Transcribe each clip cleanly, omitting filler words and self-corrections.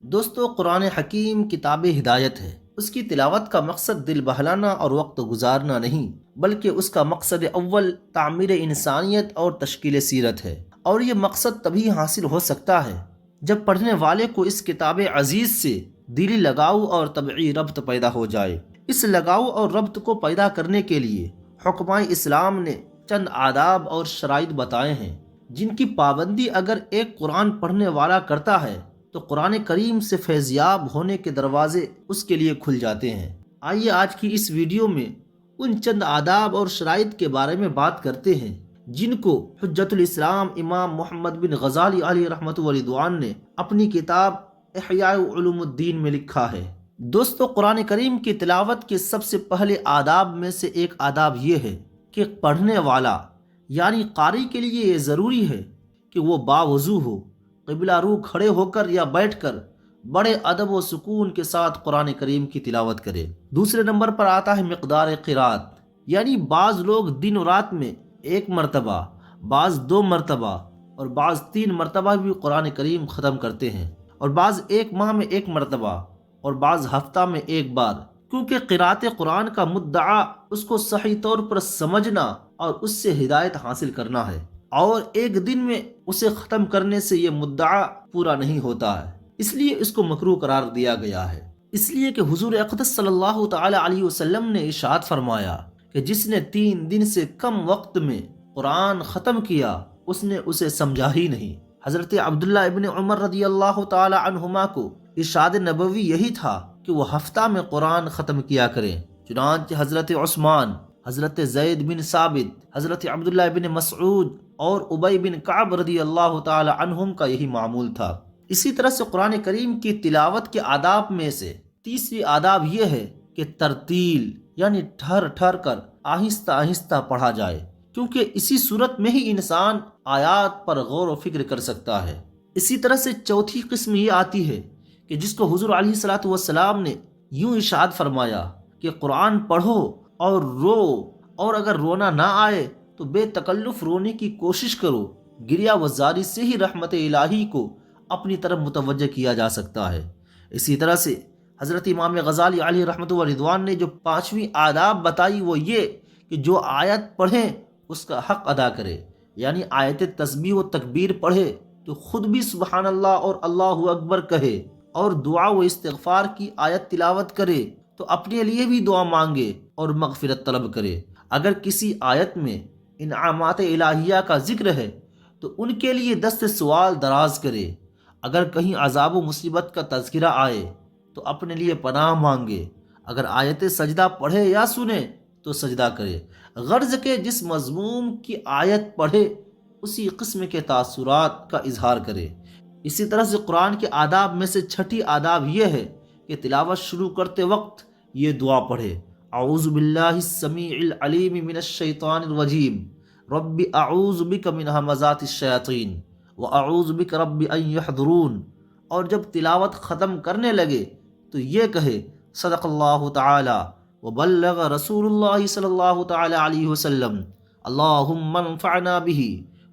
دوستو، قرآن حکیم کتاب ہدایت ہے۔ اس کی تلاوت کا مقصد دل بہلانا اور وقت گزارنا نہیں، بلکہ اس کا مقصد اول تعمیر انسانیت اور تشکیل سیرت ہے۔ اور یہ مقصد تبھی حاصل ہو سکتا ہے جب پڑھنے والے کو اس کتاب عزیز سے دلی لگاؤ اور طبعی ربط پیدا ہو جائے۔ اس لگاؤ اور ربط کو پیدا کرنے کے لیے حکمائے اسلام نے چند آداب اور شرائط بتائے ہیں، جن کی پابندی اگر ایک قرآن پڑھنے والا کرتا ہے تو قرآن کریم سے فیضیاب ہونے کے دروازے اس کے لیے کھل جاتے ہیں۔ آئیے آج کی اس ویڈیو میں ان چند آداب اور شرائط کے بارے میں بات کرتے ہیں جن کو حجت الاسلام امام محمد بن غزالی علیہ رحمۃ ورضوان نے اپنی کتاب احیاء علوم الدین میں لکھا ہے۔ دوستو، قرآن کریم کی تلاوت کے سب سے پہلے آداب میں سے ایک آداب یہ ہے کہ پڑھنے والا یعنی قاری کے لیے یہ ضروری ہے کہ وہ باوضو ہو، قبلہ رو کھڑے ہو کر یا بیٹھ کر بڑے ادب و سکون کے ساتھ قرآن کریم کی تلاوت کرے۔ دوسرے نمبر پر آتا ہے مقدار قرات، یعنی بعض لوگ دن و رات میں ایک مرتبہ، بعض 2 مرتبہ اور بعض 3 مرتبہ بھی قرآن کریم ختم کرتے ہیں، اور بعض ایک ماہ میں 1 مرتبہ اور بعض ہفتہ میں 1 بار، کیونکہ قرات قرآن کا مدعا اس کو صحیح طور پر سمجھنا اور اس سے ہدایت حاصل کرنا ہے، اور ایک دن میں اسے ختم کرنے سے یہ مدعا پورا نہیں ہوتا ہے، اس لیے اس کو مکروہ قرار دیا گیا ہے۔ اس لیے کہ حضور اقدس صلی اللہ تعالی علیہ وسلم نے ارشاد فرمایا کہ جس نے 3 دن سے کم وقت میں قرآن ختم کیا اس نے اسے سمجھا ہی نہیں۔ حضرت عبداللہ ابن عمر رضی اللہ تعالی عنہما کو ارشاد نبوی یہی تھا کہ وہ ہفتہ میں قرآن ختم کیا کریں، چنانچہ حضرت عثمان، حضرت زید بن ثابت، حضرت عبداللہ بن مسعود اور ابی بن کعب رضی اللہ تعالی عنہم کا یہی معمول تھا۔ اسی طرح سے قرآن کریم کی تلاوت کے آداب میں سے تیسری آداب یہ ہے کہ ترتیل، یعنی ٹھہر ٹھہر کر آہستہ آہستہ پڑھا جائے، کیونکہ اسی صورت میں ہی انسان آیات پر غور و فکر کر سکتا ہے۔ اسی طرح سے چوتھی قسم یہ آتی ہے کہ جس کو حضور علیہ الصلوۃ والسلام نے یوں ارشاد فرمایا کہ قرآن پڑھو اور رو، اور اگر رونا نہ آئے تو بے تکلف رونے کی کوشش کرو، گریہ وزاری سے ہی رحمت الہی کو اپنی طرف متوجہ کیا جا سکتا ہے۔ اسی طرح سے حضرت امام غزالی علیہ رحمۃ ورضوان نے جو 5ویں آداب بتائی وہ یہ کہ جو آیت پڑھے اس کا حق ادا کرے، یعنی آیت تسبیح و تکبیر پڑھے تو خود بھی سبحان اللہ اور اللہ اکبر کہے، اور دعا و استغفار کی آیت تلاوت کرے تو اپنے لیے بھی دعا مانگے اور مغفرت طلب کرے۔ اگر کسی آیت میں انعامات الہیہ کا ذکر ہے تو ان کے لیے دست سوال دراز کرے۔ اگر کہیں عذاب و مصیبت کا تذکرہ آئے تو اپنے لیے پناہ مانگے۔ اگر آیت سجدہ پڑھے یا سنے تو سجدہ کرے، غرض کے جس مضمون کی آیت پڑھے اسی قسم کے تاثرات کا اظہار کرے۔ اسی طرح سے قرآن کے آداب میں سے چھٹی آداب یہ ہے کہ تلاوت شروع کرتے وقت یہ دعا پڑھے: اعوذ باللہ السمیع العلیم من الشیطان الرجیم، رب اعوذ بک من ہمزات الشیاطین واعوذ بک رب ان یحضرون، اور جب تلاوت ختم کرنے لگے تو یہ کہے: صدق اللہ تعالی وبلغ رسول اللہ صلی اللہ تعالی علیہ وسلم، اللہم انفعنا بہ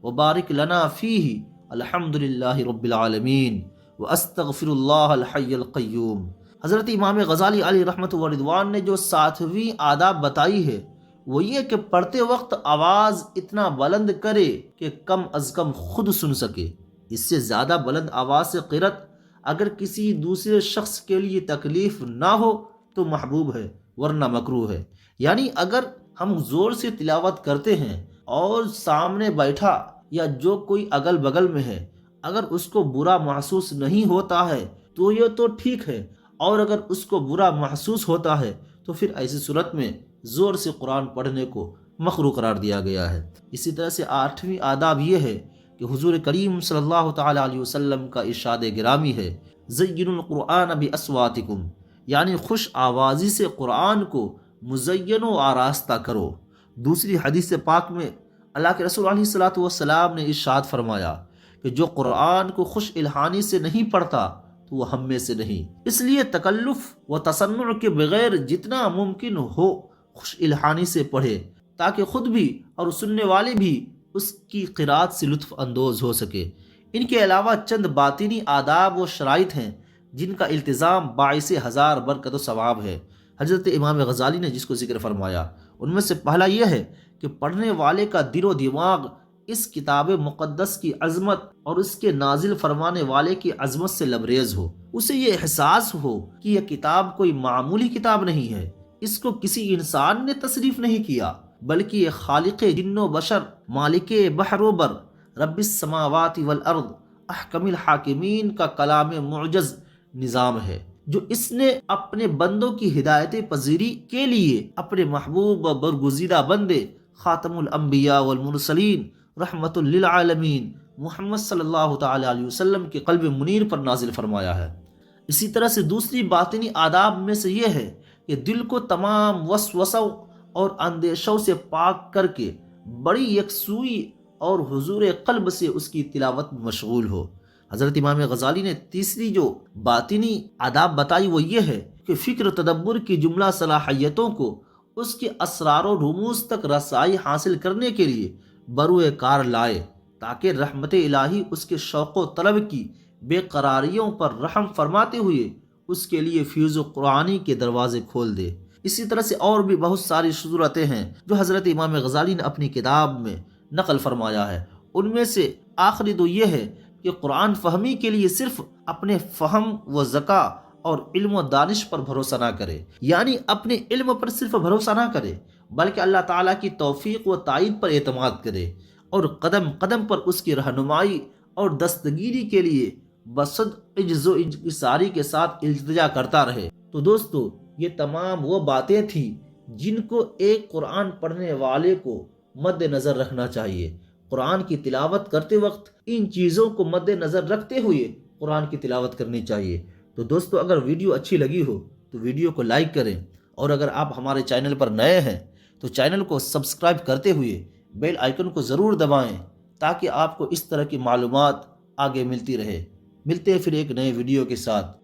وبارک لنا فیہ، الحمد للہ رب العالمین، واستغفر اللہ الحی القیوم۔ حضرت امام غزالی علیہ رحمۃ ورضوان نے جو 7ویں آداب بتائی ہے وہ یہ کہ پڑھتے وقت آواز اتنا بلند کرے کہ کم از کم خود سن سکے۔ اس سے زیادہ بلند آواز سے قرأت اگر کسی دوسرے شخص کے لیے تکلیف نہ ہو تو محبوب ہے، ورنہ مکروہ ہے۔ یعنی اگر ہم زور سے تلاوت کرتے ہیں اور سامنے بیٹھا یا جو کوئی اگل بغل میں ہے اگر اس کو برا محسوس نہیں ہوتا ہے تو یہ تو ٹھیک ہے، اور اگر اس کو برا محسوس ہوتا ہے تو پھر ایسی صورت میں زور سے قرآن پڑھنے کو مکروہ قرار دیا گیا ہے۔ اسی طرح سے 8ویں آداب یہ ہے کہ حضور کریم صلی اللہ تعالی علیہ وسلم کا ارشاد گرامی ہے: زینوا القرآن باصواتکم، یعنی خوش آوازی سے قرآن کو مزین و آراستہ کرو۔ دوسری حدیث پاک میں اللہ کے رسول علیہ الصلوۃ والسلام نے ارشاد فرمایا کہ جو قرآن کو خوش الحانی سے نہیں پڑھتا تو وہ ہم میں سے نہیں۔ اس لیے تکلف و تصنع کے بغیر جتنا ممکن ہو خوش الحانی سے پڑھے تاکہ خود بھی اور سننے والے بھی اس کی قرات سے لطف اندوز ہو سکے۔ ان کے علاوہ چند باطنی آداب و شرائط ہیں جن کا التزام باعث ہزار برکت و ثواب ہے۔ حضرت امام غزالی نے جس کو ذکر فرمایا ان میں سے پہلا یہ ہے کہ پڑھنے والے کا دل و دماغ اس کتاب مقدس کی عظمت اور اس کے نازل فرمانے والے کی عظمت سے لبریز ہو، اسے یہ احساس ہو کہ یہ کتاب کوئی معمولی کتاب نہیں ہے، اس کو کسی انسان نے تصریف نہیں کیا، بلکہ یہ خالق جن و بشر، مالک بحر و بر، رب السماوات والارض، احکم الحاکمین کا کلام معجز نظام ہے، جو اس نے اپنے بندوں کی ہدایت پذیری کے لیے اپنے محبوب و برگزیدہ بندے خاتم الانبیاء والمرسلین رحمت للعالمین محمد صلی اللہ تعالی علیہ وسلم کے قلب منیر پر نازل فرمایا ہے۔ اسی طرح سے دوسری باطنی آداب میں سے یہ ہے کہ دل کو تمام وسوسوں اور اندیشوں سے پاک کر کے بڑی یکسوئی اور حضور قلب سے اس کی تلاوت میں مشغول ہو۔ حضرت امام غزالی نے تیسری جو باطنی آداب بتائی وہ یہ ہے کہ فکر و تدبر کی جملہ صلاحیتوں کو اس کے اسرار و رموز تک رسائی حاصل کرنے کے لیے بروئے کار لائے، تاکہ رحمت الہی اس کے شوق و طلب کی بے قراریوں پر رحم فرماتے ہوئے اس کے لیے فیض و قرآنی کے دروازے کھول دے۔ اسی طرح سے اور بھی بہت ساری صورتیں ہیں جو حضرت امام غزالی نے اپنی کتاب میں نقل فرمایا ہے۔ ان میں سے آخری دو یہ ہے کہ قرآن فہمی کے لیے صرف اپنے فہم و ذکا اور علم و دانش پر بھروسہ نہ کرے، یعنی اپنے علم پر صرف بھروسہ نہ کرے، بلکہ اللہ تعالیٰ کی توفیق و تائید پر اعتماد کرے اور قدم قدم پر اس کی رہنمائی اور دستگیری کے لیے بصد عجز و انکساری کے ساتھ التجا کرتا رہے۔ تو دوستو، یہ تمام وہ باتیں تھیں جن کو ایک قرآن پڑھنے والے کو مد نظر رکھنا چاہیے۔ قرآن کی تلاوت کرتے وقت ان چیزوں کو مد نظر رکھتے ہوئے قرآن کی تلاوت کرنی چاہیے۔ تو دوستو، اگر ویڈیو اچھی لگی ہو تو ویڈیو کو لائک کریں، اور اگر آپ ہمارے چینل پر نئے ہیں تو چینل کو سبسکرائب کرتے ہوئے بیل آئیکن کو ضرور دبائیں، تاکہ آپ کو اس طرح کی معلومات آگے ملتی رہے۔ ملتے ہیں پھر ایک نئے ویڈیو کے ساتھ۔